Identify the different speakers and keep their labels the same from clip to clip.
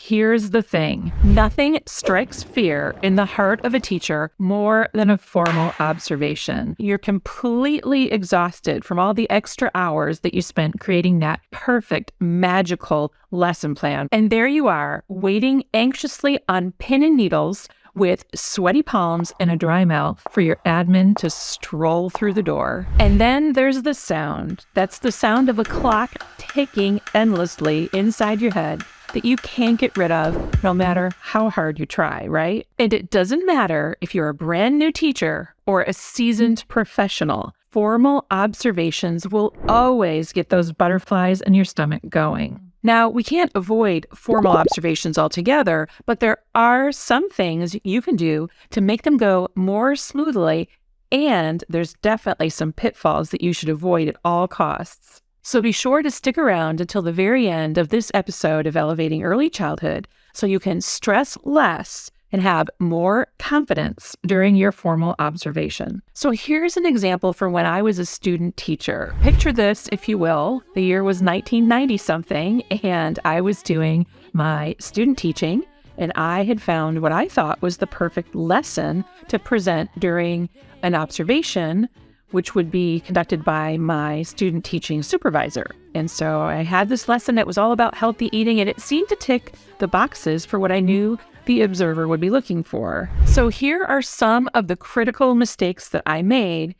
Speaker 1: here's the thing. Nothing strikes fear in the heart of a teacher more than a formal observation. You're completely exhausted from all the extra hours that you spent creating that perfect, magical lesson plan. And there you are, waiting anxiously on pin and needles with sweaty palms and a dry mouth for your admin to stroll through the door. And then there's the sound. That's the sound of a clock ticking endlessly inside your head that you can't get rid of no matter how hard you try, right? And it doesn't matter if you're a brand new teacher or a seasoned professional. Formal observations will always get those butterflies in your stomach going. Now, we can't avoid formal observations altogether, but there are some things you can do to make them go more smoothly, and there's definitely some pitfalls that you should avoid at all costs. So be sure to stick around until the very end of this episode of Elevating Early Childhood so you can stress less and have more confidence during your formal observation. So here's an example from when I was a student teacher. Picture this, if you will. The year was 1990-something, and I was doing my student teaching, and I had found what I thought was the perfect lesson to present during an observation, which would be conducted by my student teaching supervisor. And so I had this lesson that was all about healthy eating, and it seemed to tick the boxes for what I knew the observer would be looking for. So here are some of the critical mistakes that I made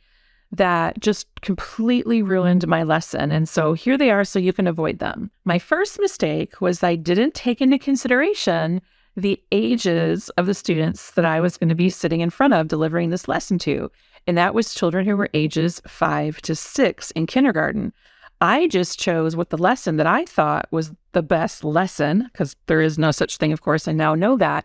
Speaker 1: that just completely ruined my lesson. And so here they are so you can avoid them. My first mistake was I didn't take into consideration the ages of the students that I was going to be sitting in front of delivering this lesson to. And that was children who were ages 5 to 6 in kindergarten. I just chose what the lesson that I thought was the best lesson, because there is no such thing, of course, I now know that.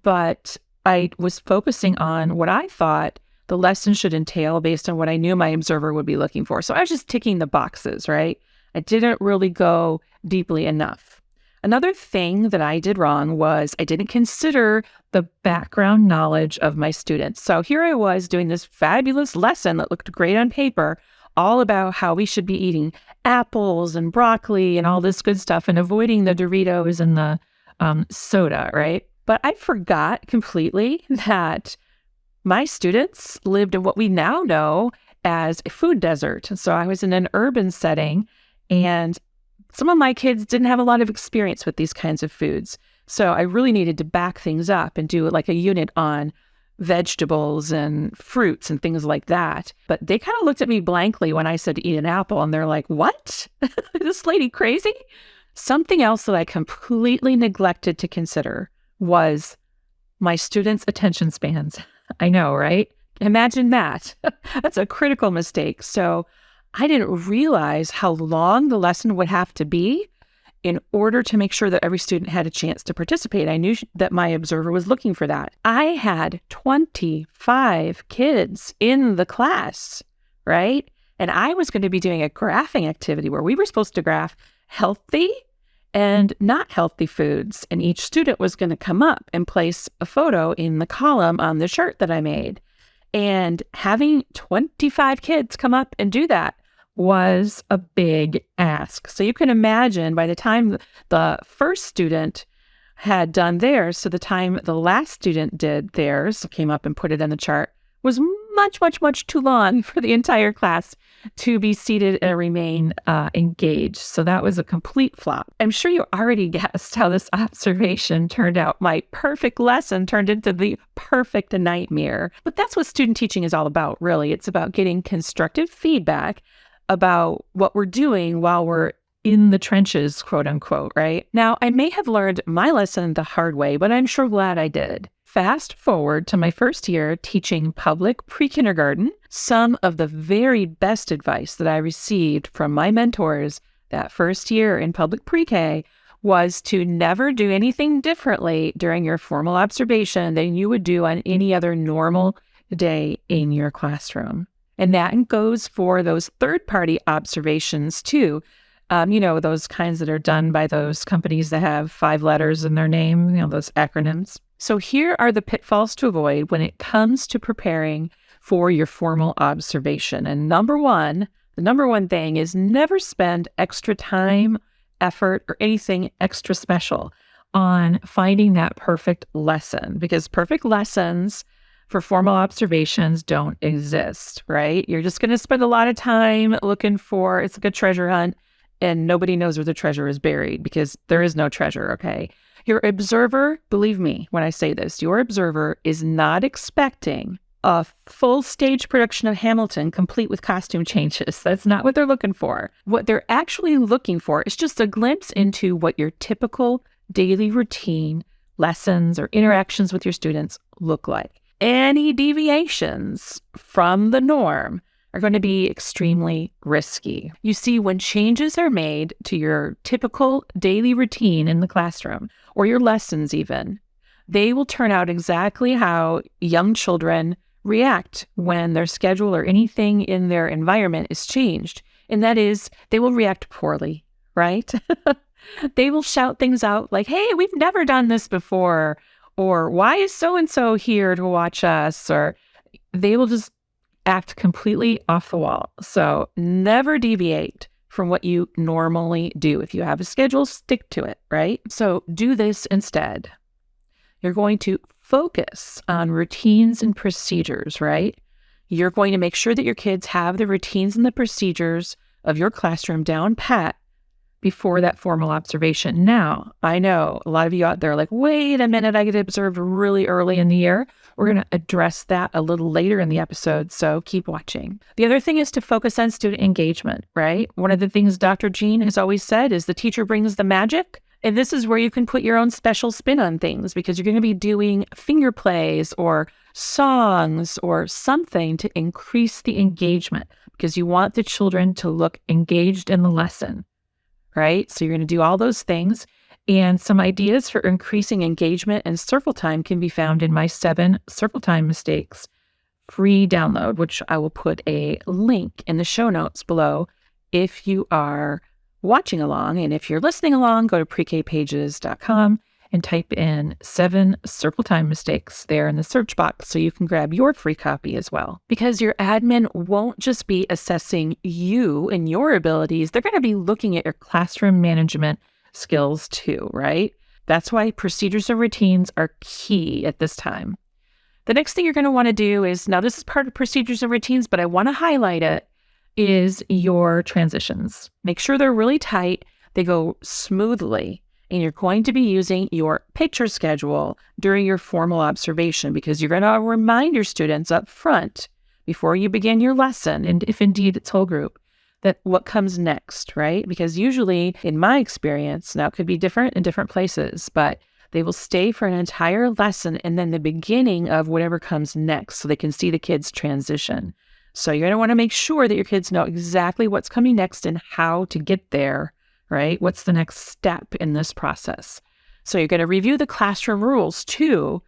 Speaker 1: But I was focusing on what I thought the lesson should entail based on what I knew my observer would be looking for. So I was just ticking the boxes, right? I didn't really go deeply enough. Another thing that I did wrong was I didn't consider the background knowledge of my students. So here I was doing this fabulous lesson that looked great on paper, all about how we should be eating apples and broccoli and all this good stuff and avoiding the Doritos and the soda, right? But I forgot completely that my students lived in what we now know as a food desert. And so I was in an urban setting, and some of my kids didn't have a lot of experience with these kinds of foods. So I really needed to back things up and do like a unit on vegetables and fruits and things like that. But they kind of looked at me blankly when I said to eat an apple, and they're like, "What? Is this lady crazy?" Something else that I completely neglected to consider was my students' attention spans. I know, right? Imagine that. That's a critical mistake. So I didn't realize how long the lesson would have to be in order to make sure that every student had a chance to participate. I knew that my observer was looking for that. I had 25 kids in the class, right? And I was going to be doing a graphing activity where we were supposed to graph healthy and not healthy foods. And each student was going to come up and place a photo in the column on the chart that I made. And having 25 kids come up and do that was a big ask. So you can imagine by the time the first student had done theirs, so the time the last student did theirs, came up and put it in the chart, was much, much, much too long for the entire class to be seated and remain engaged. So that was a complete flop. I'm sure you already guessed how this observation turned out. My perfect lesson turned into the perfect nightmare. But that's what student teaching is all about, really. It's about getting constructive feedback about what we're doing while we're in the trenches, quote unquote, right? Now, I may have learned my lesson the hard way, but I'm sure glad I did. Fast forward to my first year teaching public pre-kindergarten. Some of the very best advice that I received from my mentors that first year in public pre-K was to never do anything differently during your formal observation than you would do on any other normal day in your classroom. And that goes for those third-party observations too. Those kinds that are done by those companies that have 5 letters in their name, those acronyms. So here are the pitfalls to avoid when it comes to preparing for your formal observation. And the number one thing is never spend extra time, effort, or anything extra special on finding that perfect lesson, because perfect lessons for formal observations don't exist, right? You're just going to spend a lot of time looking for, it's like a treasure hunt, and nobody knows where the treasure is buried because there is no treasure, okay? Your observer, believe me when I say this, your observer is not expecting a full stage production of Hamilton complete with costume changes. That's not what they're looking for. What they're actually looking for is just a glimpse into what your typical daily routine, lessons, or interactions with your students look like. Any deviations from the norm are going to be extremely risky. You see, when changes are made to your typical daily routine in the classroom, or your lessons even, they will turn out exactly how young children react when their schedule or anything in their environment is changed. And that is, they will react poorly, right? They will shout things out like, hey, we've never done this before, or why is so-and-so here to watch us? Or they will just act completely off the wall. So never deviate from what you normally do. If you have a schedule, stick to it, right? So do this instead. You're going to focus on routines and procedures, right? You're going to make sure that your kids have the routines and the procedures of your classroom down pat before that formal observation. Now, I know a lot of you out there are like, wait a minute, I get observed really early in the year. We're going to address that a little later in the episode, so keep watching. The other thing is to focus on student engagement, right? One of the things Dr. Jean has always said is the teacher brings the magic. And this is where you can put your own special spin on things, because you're going to be doing finger plays or songs or something to increase the engagement, because you want the children to look engaged in the lesson, right? So you're going to do all those things. And some ideas for increasing engagement and circle time can be found in my 7 circle time mistakes free download, which I will put a link in the show notes below if you are watching along. And if you're listening along, go to prekpages.com and type in 7 circle time mistakes there in the search box so you can grab your free copy as well. Because your admin won't just be assessing you and your abilities, they're going to be looking at your classroom management skills too, right? That's why procedures and routines are key at this time. The next thing you're going to want to do is, now this is part of procedures and routines, but I want to highlight it, is your transitions. Make sure they're really tight, they go smoothly, and you're going to be using your picture schedule during your formal observation, because you're going to remind your students up front before you begin your lesson, and if indeed it's whole group, that what comes next, right? Because usually, in my experience, now it could be different in different places, but they will stay for an entire lesson and then the beginning of whatever comes next so they can see the kids transition. So you're going to want to make sure that your kids know exactly what's coming next and how to get there, right? What's the next step in this process? So you're going to review the classroom rules too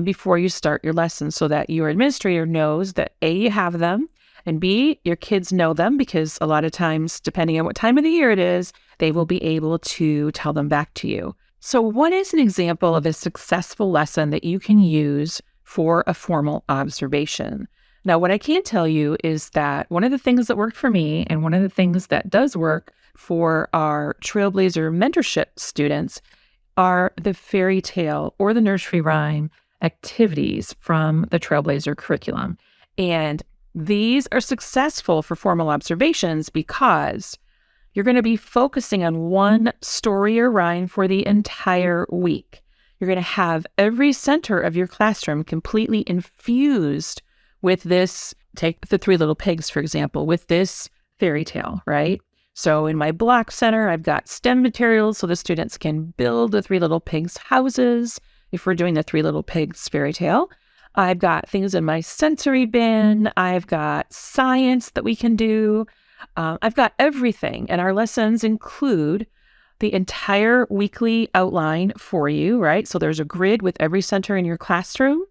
Speaker 1: before you start your lesson, so that your administrator knows that A, you have them, and B, your kids know them, because a lot of times, depending on what time of the year it is, they will be able to tell them back to you. So what is an example of a successful lesson that you can use for a formal observation? Now, what I can tell you is that one of the things that worked for me, and one of the things that does work for our Trailblazer mentorship students, are the fairy tale or the nursery rhyme activities from the Trailblazer curriculum. And these are successful for formal observations because you're going to be focusing on one story or rhyme for the entire week. You're going to have every center of your classroom completely infused with this. Take the Three Little Pigs, for example, with this fairy tale, right? So in my block center, I've got STEM materials so the students can build the Three Little Pigs houses if we're doing the Three Little Pigs fairy tale. I've got things in my sensory bin. I've got science that we can do. I've got everything. And our lessons include the entire weekly outline for you, right? So there's a grid with every center in your classroom.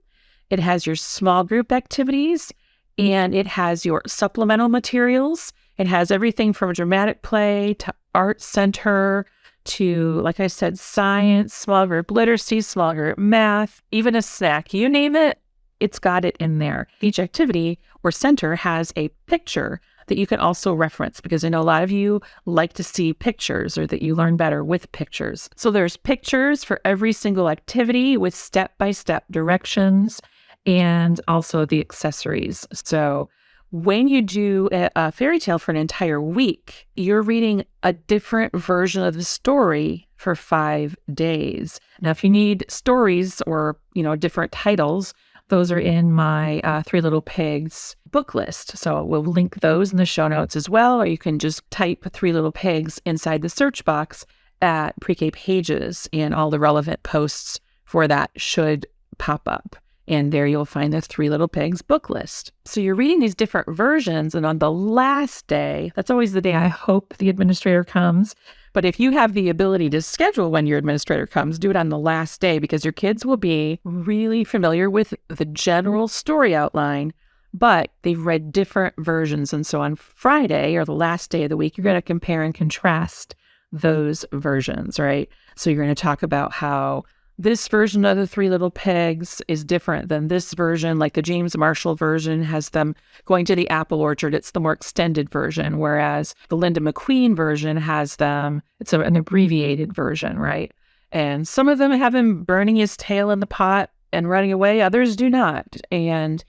Speaker 1: It has your small group activities, and it has your supplemental materials. It has everything from dramatic play to art center to, like I said, science, small group literacy, small group math, even a snack. You name it, it's got it in there. Each activity or center has a picture that you can also reference, because I know a lot of you like to see pictures, or that you learn better with pictures. So there's pictures for every single activity with step-by-step directions, and also the accessories. So when you do a fairy tale for an entire week, you're reading a different version of the story for 5 days. Now, if you need stories or, different titles, those are in my Three Little Pigs book list. So we'll link those in the show notes as well, or you can just type Three Little Pigs inside the search box at Pre-K Pages, and all the relevant posts for that should pop up. And there you'll find the Three Little Pigs book list. So you're reading these different versions, and on the last day, that's always the day I hope the administrator comes. But if you have the ability to schedule when your administrator comes, do it on the last day, because your kids will be really familiar with the general story outline, but they've read different versions. And so on Friday, or the last day of the week, you're going to compare and contrast those versions, right? So you're going to talk about how this version of the Three Little Pigs is different than this version. Like the James Marshall version has them going to the apple orchard. It's the more extended version, whereas the Linda McQueen version has them, it's an abbreviated version, right? And some of them have him burning his tail in the pot and running away. Others do not. And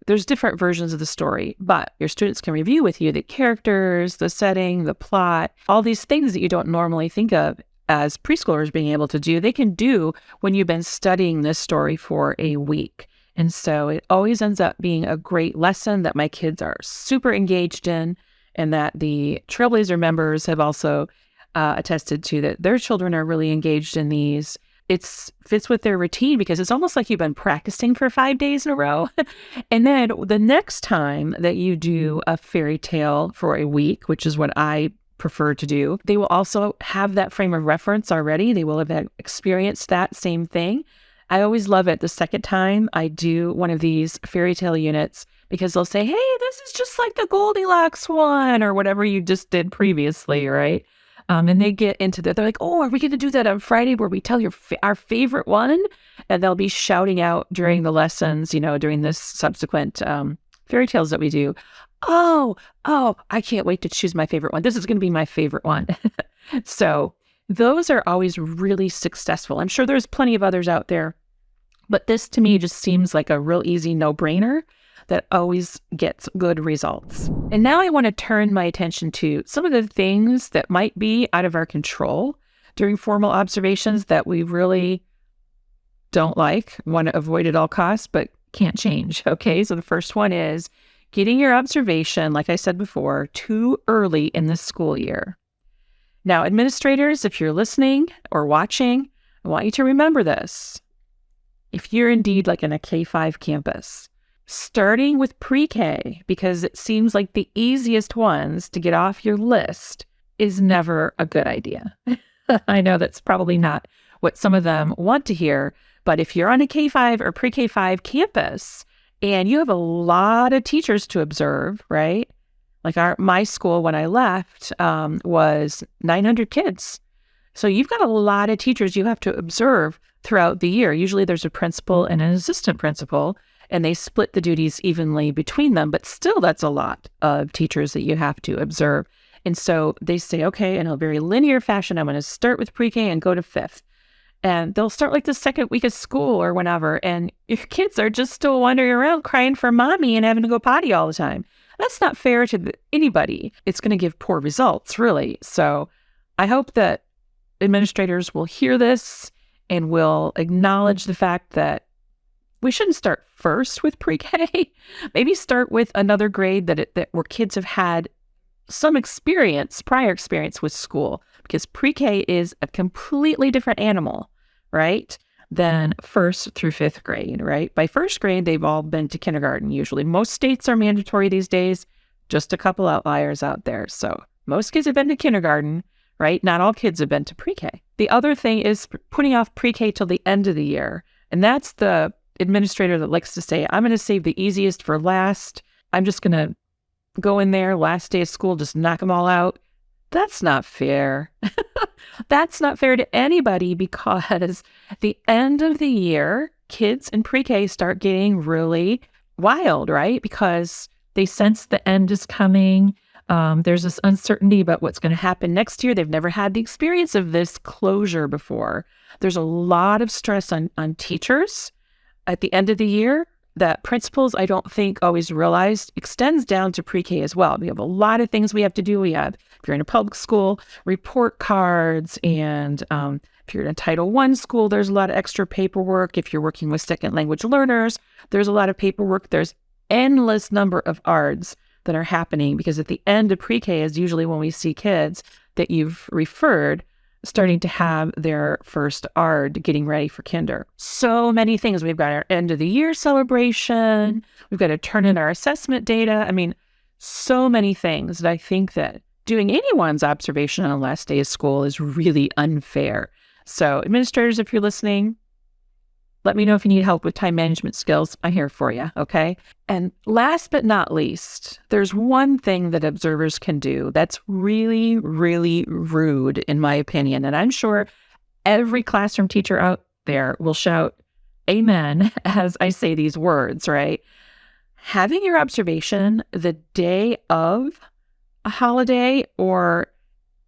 Speaker 1: there's different versions of the story, but your students can review with you the characters, the setting, the plot, all these things that you don't normally think of as preschoolers being able to do, they can do when you've been studying this story for a week. And so it always ends up being a great lesson that my kids are super engaged in, and that the Trailblazer members have also attested to, that their children are really engaged in these. It fits with their routine, because it's almost like you've been practicing for 5 days in a row. And then the next time that you do a fairy tale for a week, which is what I prefer to do, they will also have that frame of reference already. They will have experienced that same thing. I always love it the second time I do one of these fairy tale units, because they'll say, hey, this is just like the Goldilocks one, or whatever you just did previously, right? And they get into that. They're like, oh, are we going to do that on Friday where we tell our favorite one? And they'll be shouting out during the lessons, during this subsequent fairy tales that we do. Oh, I can't wait to choose my favorite one. This is going to be my favorite one. So those are always really successful. I'm sure there's plenty of others out there, but this to me just seems like a real easy no-brainer that always gets good results. And now I want to turn my attention to some of the things that might be out of our control during formal observations that we really don't like, want to avoid at all costs, but can't change. Okay, so the first one is getting your observation, like I said before, too early in the school year. Now, administrators, if you're listening or watching, I want you to remember this. If you're indeed like in a K-5 campus, starting with pre-K, because it seems like the easiest ones to get off your list, is never a good idea. I know that's probably not what some of them want to hear, but if you're on a K-5 or pre-K-5 campus, and you have a lot of teachers to observe, right? Like my school, when I left, was 900 kids. So you've got a lot of teachers you have to observe throughout the year. Usually there's a principal and an assistant principal, and they split the duties evenly between them. But still, that's a lot of teachers that you have to observe. And so they say, okay, in a very linear fashion, I'm going to start with pre-K and go to fifth. And they'll start like the second week of school or whenever, and your kids are just still wandering around crying for mommy and having to go potty all the time. That's not fair to anybody. It's going to give poor results, really. So I hope that administrators will hear this and will acknowledge the fact that we shouldn't start first with pre-K. Maybe start with another grade that where kids have had some prior experience with school, because pre-K is a completely different animal, right, than first through fifth grade, right? By first grade, they've all been to kindergarten, usually. Most states are mandatory these days, just a couple outliers out there. So most kids have been to kindergarten, right? Not all kids have been to pre-K. The other thing is putting off pre-K till the end of the year. And that's the administrator that likes to say, I'm going to save the easiest for last. I'm just going to go in there last day of school, just knock them all out. That's not fair. That's not fair to anybody, because the end of the year, kids in pre-K start getting really wild, right? Because they sense the end is coming. There's this uncertainty about what's going to happen next year. They've never had the experience of this closure before. There's a lot of stress on teachers at the end of the year that principals, I don't think, always realize extends down to pre-K as well. We have a lot of things we have to do. We have, if you're in a public school, report cards, and if you're in a Title I school, there's a lot of extra paperwork. If you're working with second language learners, there's a lot of paperwork. There's endless number of ARDs that are happening, because at the end of pre-K is usually when we see kids that you've referred starting to have their first ARD, getting ready for kinder. So many things. We've got our end of the year celebration. We've got to turn in our assessment data. I mean, so many things that I think that doing anyone's observation on the last day of school is really unfair. So administrators, if you're listening, let me know if you need help with time management skills. I'm here for you, okay? And last but not least, there's one thing that observers can do that's really, really rude, in my opinion. And I'm sure every classroom teacher out there will shout amen as I say these words, right? Having your observation the day of a holiday, or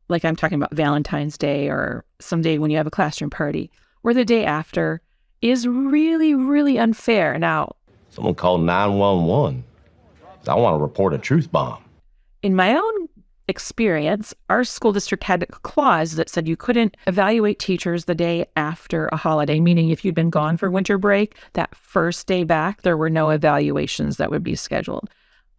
Speaker 1: like I'm talking about Valentine's Day or someday when you have a classroom party, or the day after, is really, really unfair. Now,
Speaker 2: someone called 911. I want to report a truth bomb.
Speaker 1: In my own experience, our school district had a clause that said you couldn't evaluate teachers the day after a holiday, meaning if you'd been gone for winter break, that first day back, there were no evaluations that would be scheduled.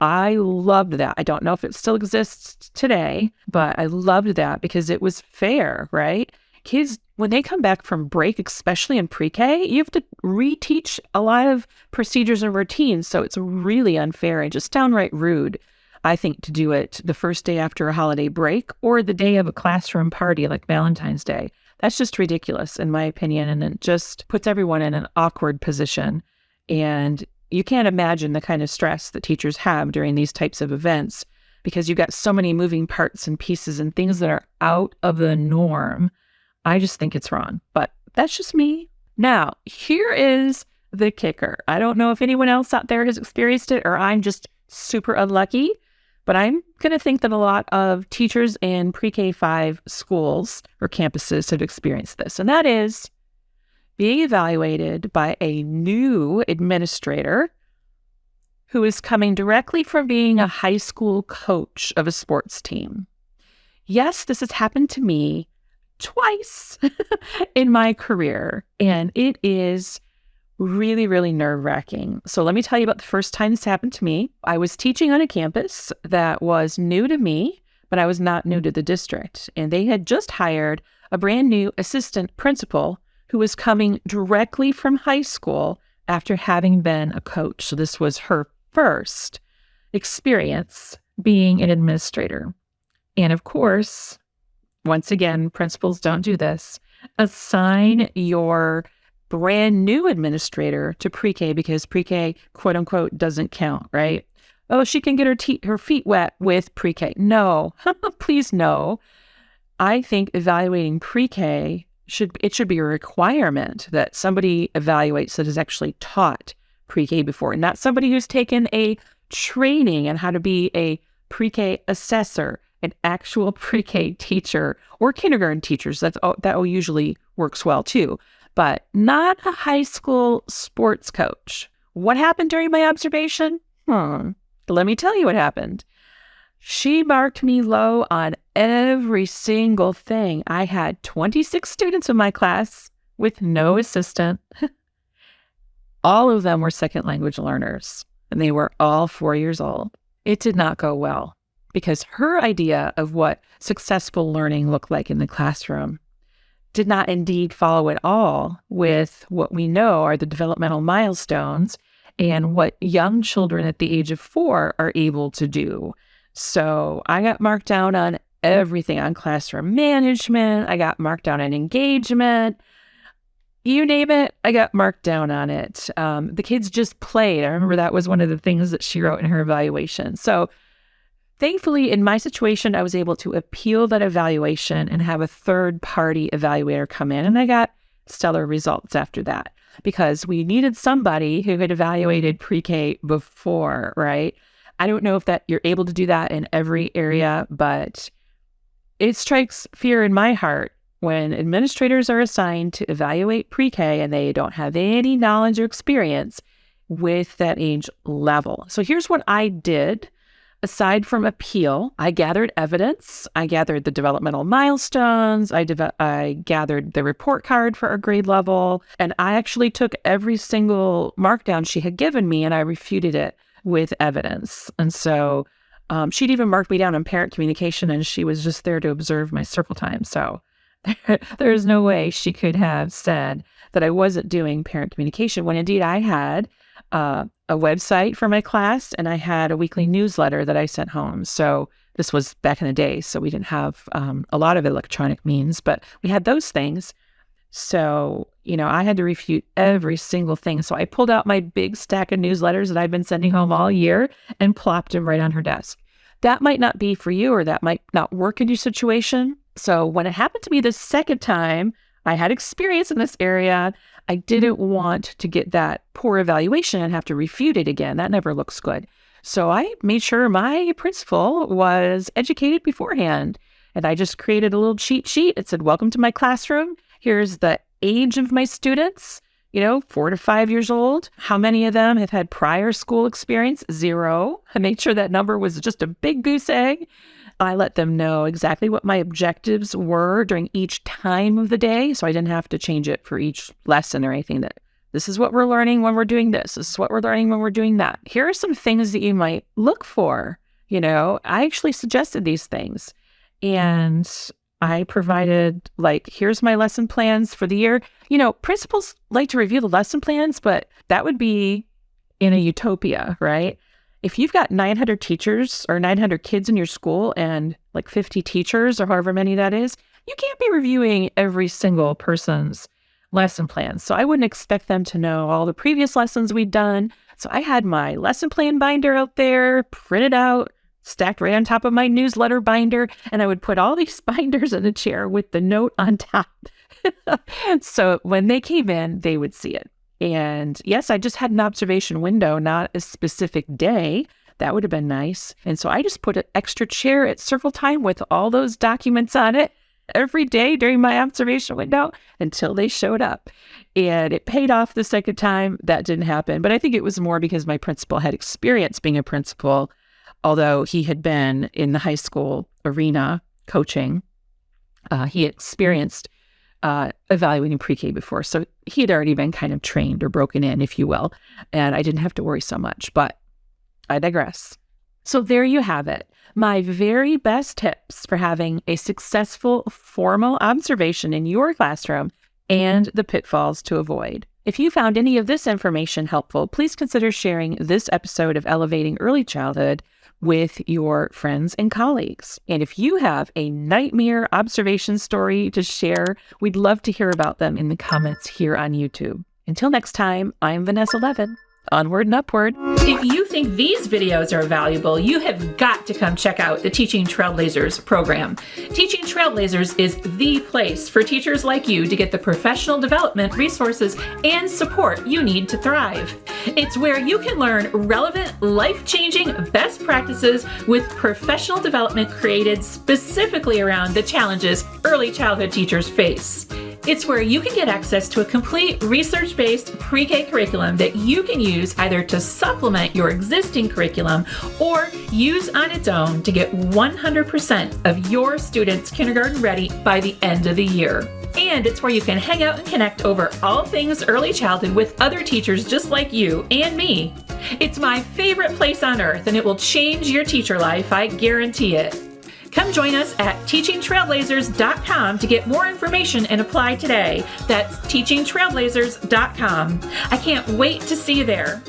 Speaker 1: I loved that. I don't know if it still exists today, but I loved that because it was fair, right? Kids, when they come back from break, especially in pre-K, you have to reteach a lot of procedures and routines. So it's really unfair and just downright rude, I think, to do it the first day after a holiday break or the day of a classroom party like Valentine's Day. That's just ridiculous, in my opinion. And it just puts everyone in an awkward position. And you can't imagine the kind of stress that teachers have during these types of events, because you've got so many moving parts and pieces and things that are out of the norm. I just think it's wrong, but that's just me. Now, here is the kicker. I don't know if anyone else out there has experienced it or I'm just super unlucky, but I'm going to think that a lot of teachers in pre-K-5 schools or campuses have experienced this, and that is being evaluated by a new administrator who is coming directly from being a high school coach of a sports team. Yes, this has happened to me twice in my career, and it is really, really nerve-wracking. So let me tell you about the first time this happened to me. I was teaching on a campus that was new to me, but I was not new to the district. And they had just hired a brand new assistant principal who was coming directly from high school after having been a coach. So this was her first experience being an administrator. And of course, once again, principals don't do this. Assign your brand new administrator to pre-K because pre-K, quote unquote, doesn't count, right? Oh, she can get her feet wet with pre-K. No, please no. I think evaluating pre-K should be a requirement that somebody evaluates that has actually taught pre-K before, not somebody who's taken a training on how to be a pre-K assessor, an actual pre-K teacher, or kindergarten teachers. That usually works well too, but not a high school sports coach. What happened during my observation? Let me tell you what happened. She marked me low on every single thing. I had 26 students in my class with no assistant. All of them were second language learners, and they were all 4 years old. It did not go well because her idea of what successful learning looked like in the classroom did not indeed follow at all with what we know are the developmental milestones and what young children at the age of 4 are able to do. So I got marked down on everything, on classroom management. I got marked down on engagement. You name it, I got marked down on it. The kids just played. I remember that was one of the things that she wrote in her evaluation. So thankfully, in my situation, I was able to appeal that evaluation and have a third-party evaluator come in, and I got stellar results after that because we needed somebody who had evaluated pre-K before, right? I don't know if that you're able to do that in every area, but it strikes fear in my heart when administrators are assigned to evaluate pre-K and they don't have any knowledge or experience with that age level. So here's what I did. Aside from appeal, I gathered evidence. I gathered the developmental milestones. I gathered the report card for our grade level. And I actually took every single markdown she had given me and I refuted it with evidence. And so she'd even marked me down on parent communication and she was just there to observe my circle time. So there's no way she could have said that I wasn't doing parent communication when indeed I had a website for my class and I had a weekly newsletter that I sent home. So this was back in the day, so we didn't have a lot of electronic means, but we had those things. So, I had to refute every single thing. So I pulled out my big stack of newsletters that I'd been sending home all year and plopped them right on her desk. That might not be for you, or that might not work in your situation. So when it happened to me the second time, I had experience in this area. I didn't want to get that poor evaluation and have to refute it again. That never looks good. So I made sure my principal was educated beforehand. And I just created a little cheat sheet. It said, welcome to my classroom. Here's the age of my students, 4 to 5 years old. How many of them have had prior school experience? 0. I made sure that number was just a big goose egg. I let them know exactly what my objectives were during each time of the day, so I didn't have to change it for each lesson or anything. That this is what we're learning when we're doing this. This is what we're learning when we're doing that. Here are some things that you might look for. I actually suggested these things. And I provided, here's my lesson plans for the year. Principals like to review the lesson plans, but that would be in a utopia, right? If you've got 900 teachers or 900 kids in your school and 50 teachers or however many that is, you can't be reviewing every single person's lesson plans. So I wouldn't expect them to know all the previous lessons we'd done. So I had my lesson plan binder out there, printed out, stacked right on top of my newsletter binder, and I would put all these binders in a chair with the note on top. So when they came in, they would see it. And yes, I just had an observation window, not a specific day. That would have been nice. And so I just put an extra chair at circle time with all those documents on it every day during my observation window until they showed up. And it paid off the second time. That didn't happen. But I think it was more because my principal had experience being a principal, although he had been in the high school arena coaching. He experienced evaluating pre-K before. So he had already been kind of trained or broken in, if you will. And I didn't have to worry so much, but I digress. So there you have it. My very best tips for having a successful formal observation in your classroom and the pitfalls to avoid. If you found any of this information helpful, please consider sharing this episode of Elevating Early Childhood with your friends and colleagues. And if you have a nightmare observation story to share, we'd love to hear about them in the comments here on YouTube. Until next time, I'm Vanessa Levin. Onward and upward. If you think these videos are valuable, you have got to come check out the Teaching Trailblazers program. Teaching Trailblazers is the place for teachers like you to get the professional development resources and support you need to thrive. It's where you can learn relevant, life-changing best practices with professional development created specifically around the challenges early childhood teachers face. It's where you can get access to a complete research-based pre-K curriculum that you can use either to supplement your existing curriculum or use on its own to get 100% of your students kindergarten ready by the end of the year. And it's where you can hang out and connect over all things early childhood with other teachers just like you and me. It's my favorite place on earth, and it will change your teacher life, I guarantee it. Come join us at teachingtrailblazers.com to get more information and apply today. That's teachingtrailblazers.com. I can't wait to see you there.